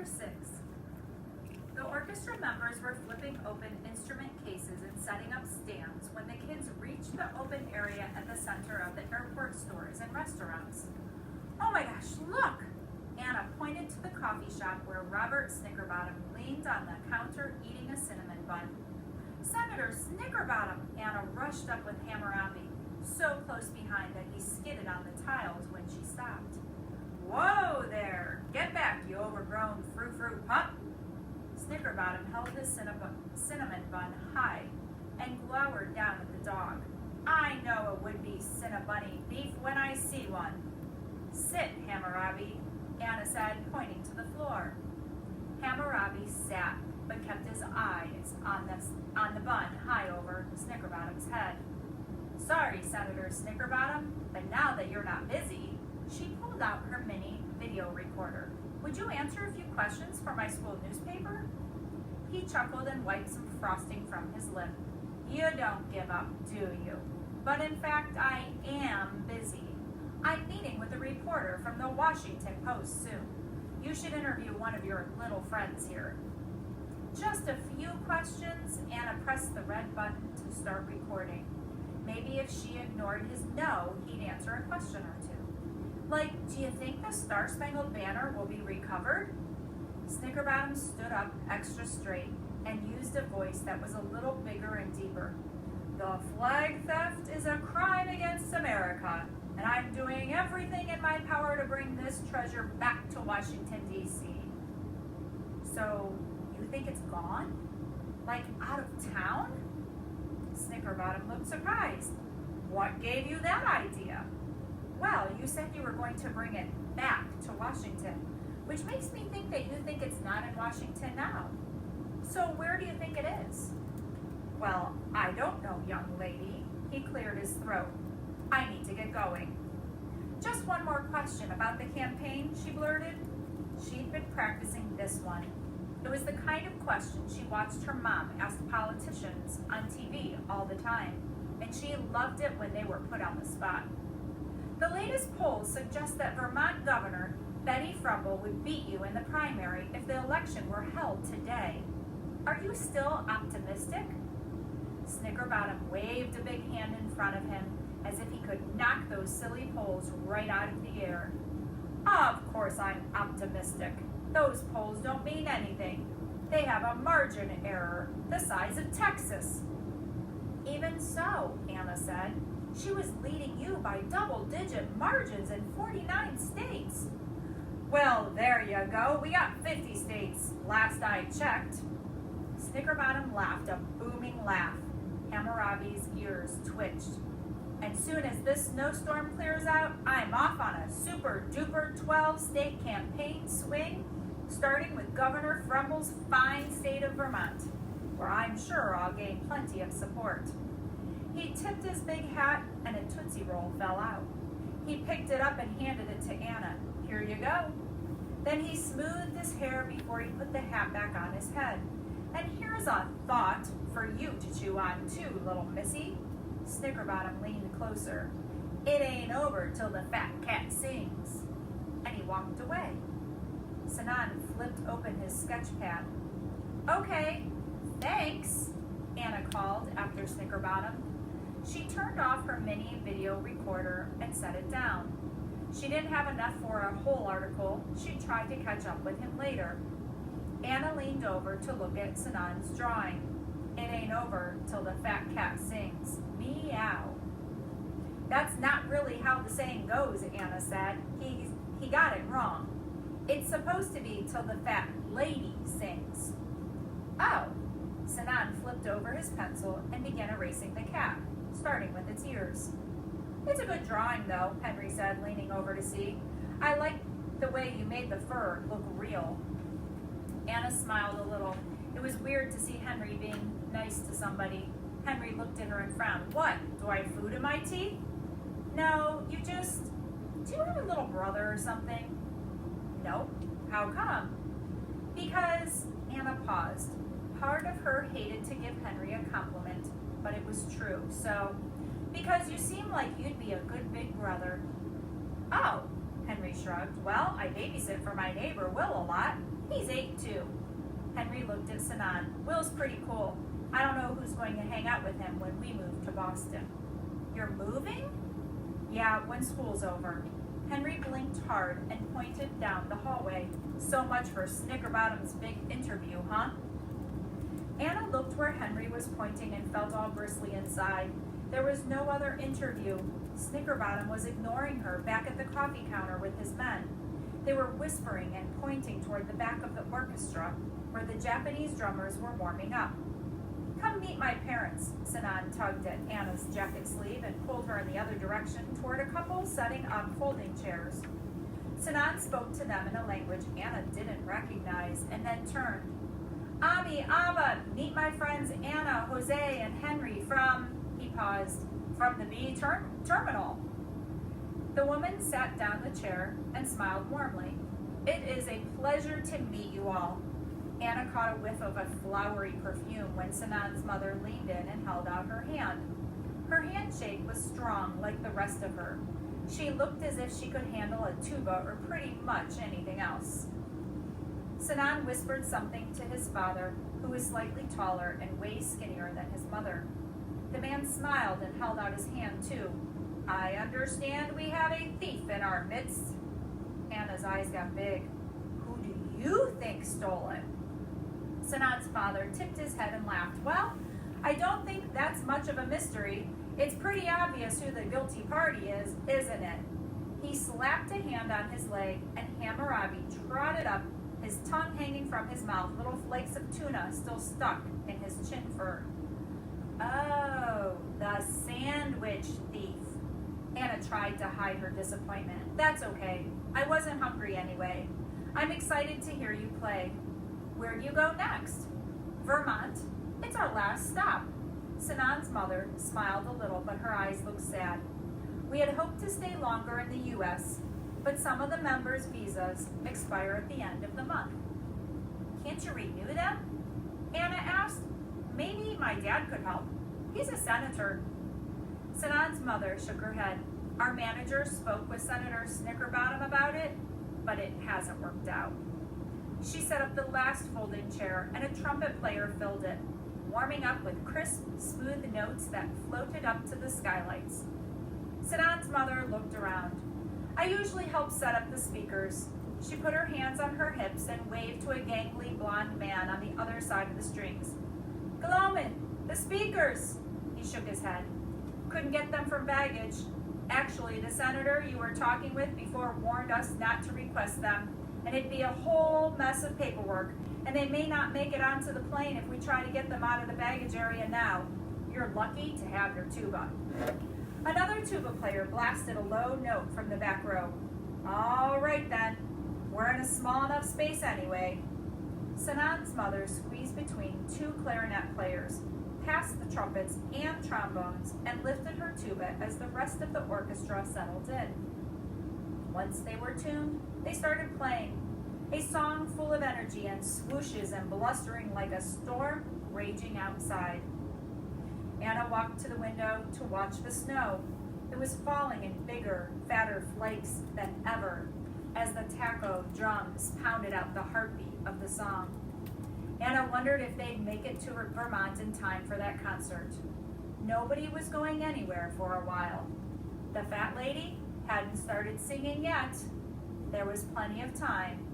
6. The orchestra members were flipping open instrument cases and setting up stands when the kids reached the open area at the center of the airport stores and restaurants. "Oh my gosh, look!" Anna pointed to the coffee shop where Robert Snickerbottom leaned on the counter eating a cinnamon bun. "Senator Snickerbottom!" Anna rushed up with Hammurabi, so close behind that he skidded on the tiles when she stopped. "Whoa there! Get back, you overgrown frou-frou pup!" Snickerbottom held his cinnamon bun high and glowered down at the dog. "I know a would-be Cinnabunny thief when I see one." "Sit, Hammurabi," Anna said, pointing to the floor. Hammurabi sat, but kept his eyes on the bun high over Snickerbottom's head. "Sorry, Senator Snickerbottom, but now that you're not busy," she pulled out her mini video recorder. "Would you answer a few questions for my school newspaper?" He chuckled and wiped some frosting from his lip. "You don't give up, do you? But in fact, I am busy. I'm meeting with a reporter from the Washington Post soon. You should interview one of your little friends here." Just a few questions. Anna pressed the red button to start recording. Maybe if she ignored his no, he'd answer a question or two. Like, "Do you think the Star-Spangled Banner will be recovered?" Snickerbottom stood up extra straight and used a voice that was a little bigger and deeper. "The flag theft is a crime against America, and I'm doing everything in my power to bring this treasure back to Washington, D.C. "So, you think it's gone? Like out of town?" Snickerbottom looked surprised. "What gave you that idea?" "Well, you said you were going to bring it back to Washington, which makes me think that you think it's not in Washington now. So where do you think it is?" "Well, I don't know, young lady." He cleared his throat. "I need to get going." "Just one more question about the campaign," she blurted. She'd been practicing this one. It was the kind of question she watched her mom ask politicians on TV all the time, and she loved it when they were put on the spot. "The latest polls suggest that Vermont Governor Betty Frumble would beat you in the primary if the election were held today. Are you still optimistic?" Snickerbottom waved a big hand in front of him as if he could knock those silly polls right out of the air. "Of course I'm optimistic. Those polls don't mean anything. They have a margin error the size of Texas." "Even so," Anna said, "she was leading you by double-digit margins in 49 states. "Well, there you go. We got 50 states, last I checked." Snickerbottom laughed a booming laugh. Hammurabi's ears twitched. "As soon as this snowstorm clears out, I'm off on a super-duper 12-state campaign swing, starting with Governor Frumble's fine state of Vermont, where I'm sure I'll gain plenty of support." He tipped his big hat, and a Tootsie Roll fell out. He picked it up and handed it to Anna. "Here you go." Then he smoothed his hair before he put the hat back on his head. "And here's a thought for you to chew on too, little missy." Snickerbottom leaned closer. "It ain't over till the fat cat sings." And he walked away. Sinan flipped open his sketch pad. "Okay, thanks," Anna called after Snickerbottom. She turned off her mini video recorder and set it down. She didn't have enough for a whole article. She tried to catch up with him later. Anna leaned over to look at Sinan's drawing. "It ain't over till the fat cat sings. Meow." "That's not really how the saying goes," Anna said. He got it wrong. It's supposed to be till the fat lady sings." "Oh." Sinan flipped over his pencil and began erasing the cat, starting with its ears. "It's a good drawing, though," Henry said, leaning over to see. "I like the way you made the fur look real." Anna smiled a little. It was weird to see Henry being nice to somebody. Henry looked at her and frowned. "What, do I have food in my teeth?" "No, do you have a little brother or something?" "Nope. How come?" "Because," Anna paused. Part of her hated to give Henry a compliment, but it was true. "Because you seem like you'd be a good big brother." "Oh," Henry shrugged. Well, I babysit for my neighbor Will a lot. He's 8 too. Henry looked at Sinan. Will's pretty cool. I don't know who's going to hang out with him when we move to Boston. You're moving? Yeah, when school's over. Henry blinked hard and pointed down the hallway. So much for Snickerbottom's big interview, huh? Anna looked where Henry was pointing and felt all bristly inside. There was no other interview. Snickerbottom was ignoring her back at the coffee counter with his men. They were whispering and pointing toward the back of the orchestra, where the Japanese drummers were warming up. Come meet my parents. Sinan tugged at Anna's jacket sleeve and pulled her in the other direction toward a couple setting up folding chairs. Sinan spoke to them in a language Anna didn't recognize and then turned. Ami, Abba, meet my friends Anna, Jose, and Henry from, he paused, from the B terminal. The woman sat down the chair and smiled warmly. It is a pleasure to meet you all. Anna caught a whiff of a flowery perfume when Sinan's mother leaned in and held out her hand. Her handshake was strong like the rest of her. She looked as if she could handle a tuba or pretty much anything else. Sinan whispered something to his father, who was slightly taller and way skinnier than his mother. The man smiled and held out his hand too. I understand we have a thief in our midst. Anna's eyes got big. Who do you think stole it? Sinan's father tipped his head and laughed. Well, I don't think that's much of a mystery. It's pretty obvious who the guilty party is, isn't it? He slapped a hand on his leg, and Hammurabi trotted up, his tongue hanging from his mouth, little flakes of tuna still stuck in his chin fur. Oh, the sandwich thief. Anna tried to hide her disappointment. That's okay. I wasn't hungry anyway. I'm excited to hear you play. Where do you go next? Vermont. It's our last stop. Sinan's mother smiled a little, but her eyes looked sad. We had hoped to stay longer in the U.S., but some of the members' visas expire at the end of the month. Can't you renew them? Anna asked. Maybe my dad could help. He's a senator. Sinan's mother shook her head. Our manager spoke with Senator Snickerbottom about it, but it hasn't worked out. She set up the last folding chair, and a trumpet player filled it, warming up with crisp, smooth notes that floated up to the skylights. Sinan's mother looked around. I usually help set up the speakers. She put her hands on her hips and waved to a gangly blonde man on the other side of the strings. Galoman, the speakers! He shook his head. Couldn't get them from baggage. Actually, the senator you were talking with before warned us not to request them, and it'd be a whole mess of paperwork, and they may not make it onto the plane if we try to get them out of the baggage area now. You're lucky to have your tuba. Another tuba player blasted a low note from the back row. All right then, we're in a small enough space anyway. Sinan's mother squeezed between two clarinet players, past the trumpets and trombones, and lifted her tuba as the rest of the orchestra settled in. Once they were tuned, they started playing, a song full of energy and swooshes and blustering like a storm raging outside. Anna walked to the window to watch the snow. It was falling in bigger, fatter flakes than ever as the taco drums pounded out the heartbeat of the song. Anna wondered if they'd make it to Vermont in time for that concert. Nobody was going anywhere for a while. The fat lady hadn't started singing yet. There was plenty of time